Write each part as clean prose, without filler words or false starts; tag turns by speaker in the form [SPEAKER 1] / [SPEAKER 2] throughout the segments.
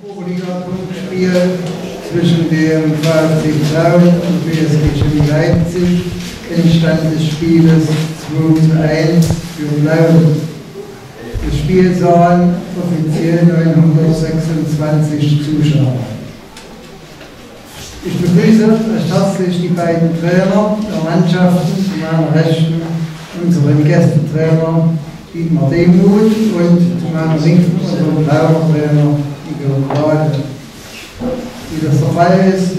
[SPEAKER 1] Oberliga-Punktspiel zwischen dem VfB Plauen und BSG Chemie Leipzig. Endstand des Spieles 2:1 für Plauen. Das Spiel sahen offiziell 926 Zuschauer. Ich begrüße recht herzlich die beiden Trainer der Mannschaften, zu meiner Rechten unseren Gästetrainer Dietmar Demuth und zu meiner Linken unseren Trainertrainer Igor Grade. Wie das der Fall ist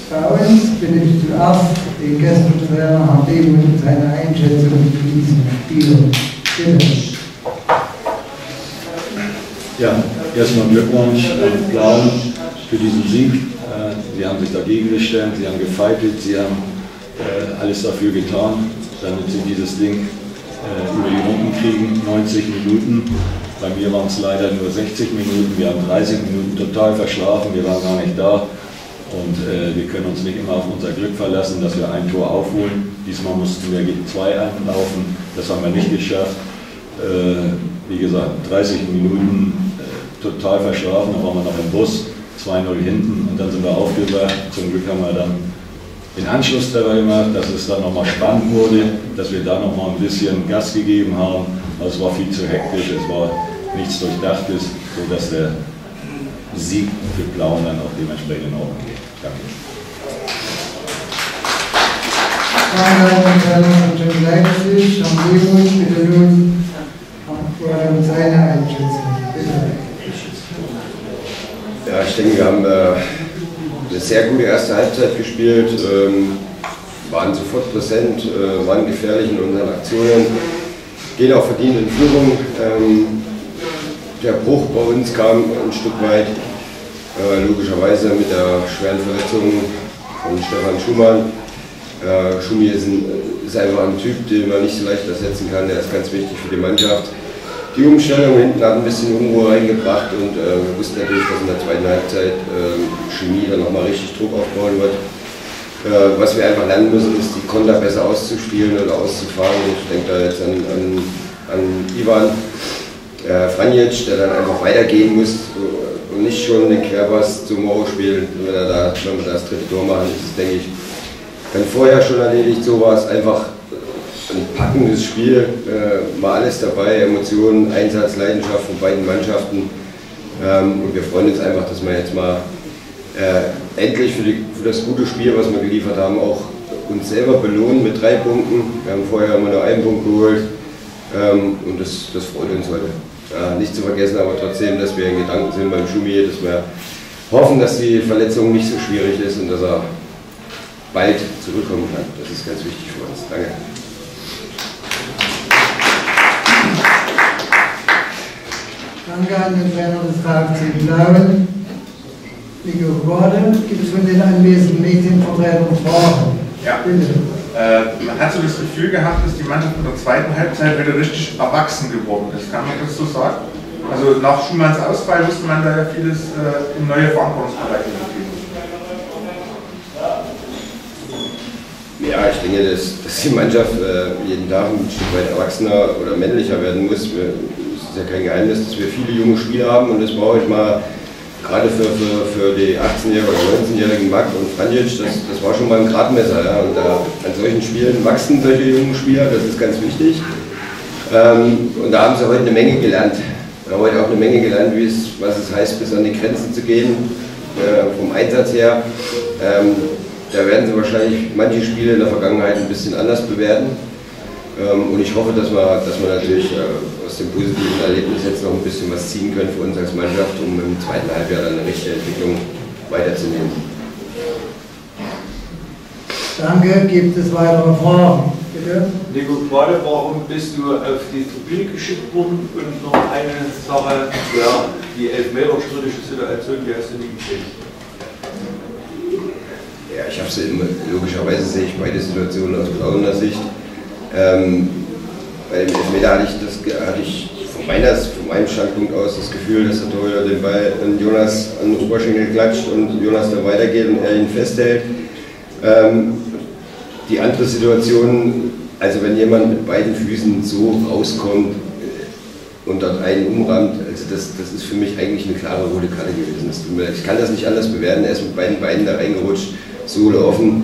[SPEAKER 1] bei uns, bitte ich zuerst den Gästetrainer Herrn Demuth seine Einschätzung zu diesem Spiel. Bitte.
[SPEAKER 2] Ja, erstmal Glückwunsch an Plauen für diesen Sieg. Sie haben sich dagegen gestellt, sie haben gefeitet, sie haben alles dafür getan, damit sie dieses Ding über die Runden kriegen. 90 Minuten, bei mir waren es leider nur 60 Minuten, wir haben 30 Minuten total verschlafen, wir waren gar nicht da und wir können uns nicht immer auf unser Glück verlassen, dass wir ein Tor aufholen. Diesmal mussten wir gegen 2 anlaufen, das haben wir nicht geschafft. Wie gesagt, 30 Minuten total verschlafen, dann waren wir noch im Bus. 2:0 hinten und dann sind wir aufgewacht. Zum Glück haben wir dann den Anschluss dabei gemacht, dass es dann nochmal spannend wurde, dass wir da nochmal ein bisschen Gas gegeben haben. Also es war viel zu hektisch, es war nichts Durchdachtes, sodass der Sieg für Plauen dann auch dementsprechend in Ordnung geht. Danke.
[SPEAKER 1] Von Leipzig, Herrn Demuth, bitte nun seine Einschätzung. Bitte.
[SPEAKER 3] Ja, ich denke, wir haben eine sehr gute erste Halbzeit gespielt, waren sofort präsent, waren gefährlich in unseren Aktionen, gehen auch verdient in Führung. Der Bruch bei uns kam ein Stück weit, logischerweise mit der schweren Verletzung von Stefan Schumann. Schumi ist einfach ein Typ, den man nicht so leicht ersetzen kann, der ist ganz wichtig für die Mannschaft. Die Umstellung hinten hat ein bisschen Unruhe reingebracht und wir wussten natürlich, dass in der zweiten Halbzeit Chemie dann nochmal richtig Druck aufbauen wird. Was wir einfach lernen müssen, ist die Konter besser auszuspielen oder auszufahren. Ich denke da jetzt an Ivan Franjic, der dann einfach weitergehen muss und nicht schon den Querpass zu Moro spielen. Wenn wir das dritte Tor machen, ist es, denke ich, dann vorher schon erledigt. So war es einfach ein packendes Spiel, war alles dabei, Emotionen, Einsatz, Leidenschaft von beiden Mannschaften. Und wir freuen uns einfach, dass wir jetzt mal endlich für das gute Spiel, was wir geliefert haben, auch uns selber belohnen mit 3 Punkten. Wir haben vorher immer nur 1 Punkt geholt und das freut uns heute. Nicht zu vergessen aber trotzdem, dass wir in Gedanken sind beim Schumi, dass wir hoffen, dass die Verletzung nicht so schwierig ist und dass er bald zurückkommen kann. Das ist ganz wichtig für uns. Danke.
[SPEAKER 1] Danke an den Trainer des VfC Plauen, Igor Grade. Gibt es von den anwesenden Medienvertretern Fragen?
[SPEAKER 4] Ja.
[SPEAKER 1] Bitte.
[SPEAKER 4] Man hat so das Gefühl gehabt, dass die Mannschaft in der zweiten Halbzeit wieder richtig erwachsen geworden ist. Kann man das so sagen? Also nach Schumanns Ausfall musste man da ja vieles in neue Verantwortungsbereiche geben.
[SPEAKER 3] Ja, ich denke, dass die Mannschaft jeden Tag ein Stück weit erwachsener oder männlicher werden muss. Es ist ja kein Geheimnis, dass wir viele junge Spieler haben und das brauche ich mal gerade für die 18-jährigen oder 19-jährigen Mack und Franjic, das war schon mal ein Gradmesser. Ja. Und an solchen Spielen wachsen solche jungen Spieler, das ist ganz wichtig. Und da haben sie heute eine Menge gelernt. Wir haben heute auch eine Menge gelernt, was es heißt, bis an die Grenzen zu gehen, vom Einsatz her. Da werden sie wahrscheinlich manche Spiele in der Vergangenheit ein bisschen anders bewerten. Und ich hoffe, dass wir natürlich aus dem positiven Erlebnis jetzt noch ein bisschen was ziehen können für uns als Mannschaft, um im zweiten Halbjahr dann eine richtige Entwicklung weiterzunehmen.
[SPEAKER 1] Danke. Gibt es weitere Fragen? Bitte.
[SPEAKER 5] Nico, gerade warum bist du auf die Tribüne geschickt worden? Und noch eine Sache, ja, die elfmeterstrittige Situation, die hast du nicht gekriegt.
[SPEAKER 3] Ja, ich habe sie immer, logischerweise sehe ich beide Situationen aus Plauener Sicht. Beim Elfmeter hatte ich von meinem Standpunkt aus das Gefühl, dass der Torhüter den Ball an Jonas an den Oberschenkel klatscht und Jonas dann weitergeht und er ihn festhält. Die andere Situation, also wenn jemand mit beiden Füßen so rauskommt, und dort einen umrammt, also das ist für mich eigentlich eine klare rote Karte gewesen. Ich kann das nicht anders bewerten, er ist mit beiden Beinen da reingerutscht, Sohle offen.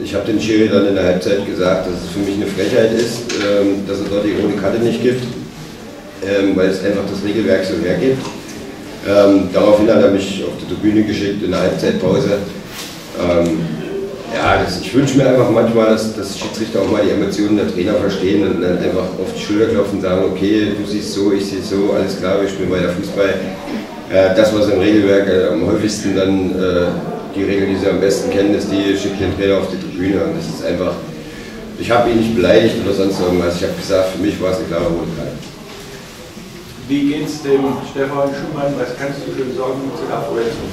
[SPEAKER 3] Ich habe den Schiri dann in der Halbzeit gesagt, dass es für mich eine Frechheit ist, dass er dort die rote Karte nicht gibt, weil es einfach das Regelwerk so hergibt. Daraufhin hat er mich auf die Tribüne geschickt in der Halbzeitpause. Ja, ich wünsche mir einfach manchmal, dass Schiedsrichter auch mal die Emotionen der Trainer verstehen und dann einfach auf die Schulter klopfen und sagen, okay, du siehst so, ich sehe so, alles klar, wir spielen weiter Fußball. Das, was im Regelwerk am häufigsten dann, die Regel, die sie am besten kennen, ist die, schickt den Trainer auf die Tribüne. Und das ist einfach, ich habe ihn nicht beleidigt oder sonst irgendwas, ich habe gesagt, für mich war es eine klare rote Karte.
[SPEAKER 5] Wie geht es dem Stefan Schumann, was kannst du schon sagen zu der Verletzung?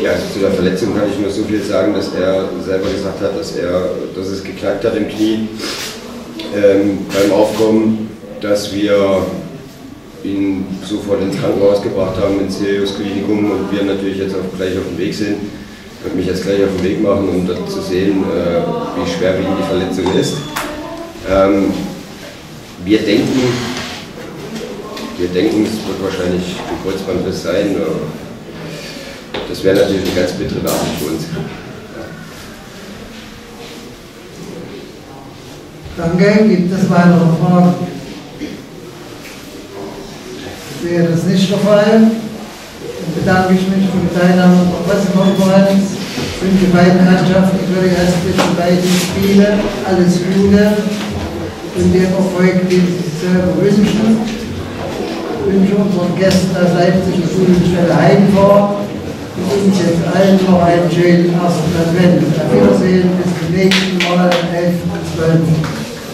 [SPEAKER 3] Ja, also zu der Verletzung kann ich nur so viel sagen, dass er selber gesagt hat, dass es geknackt hat im Knie beim Aufkommen, dass wir ihn sofort ins Krankenhaus gebracht haben, ins Sirius Klinikum, und wir natürlich jetzt gleich auf dem Weg sind. Ich werde mich jetzt gleich auf den Weg machen, um dort zu sehen, wie schwerwiegend die Verletzung ist. Wir denken, es wird wahrscheinlich ein Kreuzbandriss sein. Das wäre natürlich eine ganz bittere Nachricht für uns.
[SPEAKER 1] Danke. Gibt es weitere Fragen? Ich sehe das nicht der Fall. Dann bedanke ich mich für die Teilnahme an der Pressekonferenz. Ich wünsche beiden Mannschaften für die restlichen beiden Spiele alles Gute und den Erfolg, den sie sich selber wünschen. Ich wünsche unseren Gästen aus Leipzig und Schulstelle Heimfahrt und uns jetzt allen noch einen schönen ersten Advent. Auf Wiedersehen, bis zum nächsten Mal am 11.12.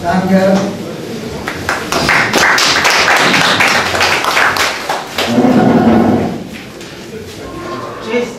[SPEAKER 1] Danke.
[SPEAKER 6] Tschüss.